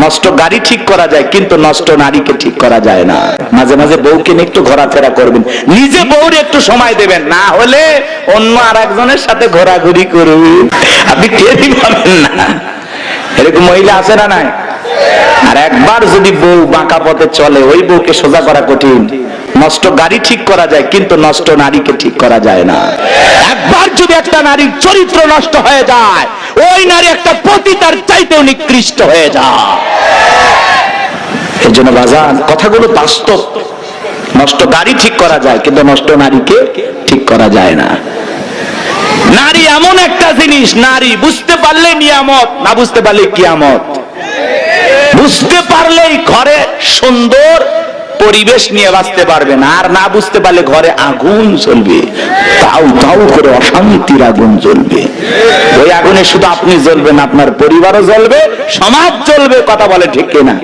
নষ্ট গাড়ি ঠিক করা যায়, কিন্তু নষ্ট নারীকে ঠিক করা যায় না। মাঝে মাঝে বউকে নিয়ে একটু ঘোরাফেরা করবেন, নিজে বউর একটু সময় দেবেন, না হলে অন্য আর একজনের সাথে ঘোরাঘুরি করবেন, আপনি টেরই পাবেন না। এরকম মহিলা আছে না নাই? আর একবার যদি বউ বাঁকা পথে চলে, ওই বউকে সোজা করা কঠিন। নষ্ট গাড়ি ঠিক করা যায়, কিন্তু নষ্ট নারীকে ঠিক করা যায় না। একবার যদি একটা নারীর চরিত্র নষ্ট হয়ে যায়, ওই নারী একটা পতিতার চাইতেও নিকৃষ্ট হয়ে যায়। এর জন্য বাজান, কথাগুলো বাস্তব। নষ্ট গাড়ি ঠিক করা যায়, কিন্তু নষ্ট নারীকে ঠিক করা যায় না। নারী এমন একটা জিনিস, নারী বুঝতে পারলে নিয়ামত, না বুঝতে পারলে কিয়ামত। বুঝতে পারলেই ঘরে সুন্দর পরিবেশ নিয়ে বাঁচতে পারবেন, আর না বুঝতে পারলে ঘরে আগুন জ্বলবে, তাও তাও করে অশান্তির আগুন জ্বলবে। ওই আগুনে শুধু আপনি জ্বলবেন, আপনার পরিবারও জ্বলবে, সমাজ জ্বলবে। কথা বলে ঠিক কিনা?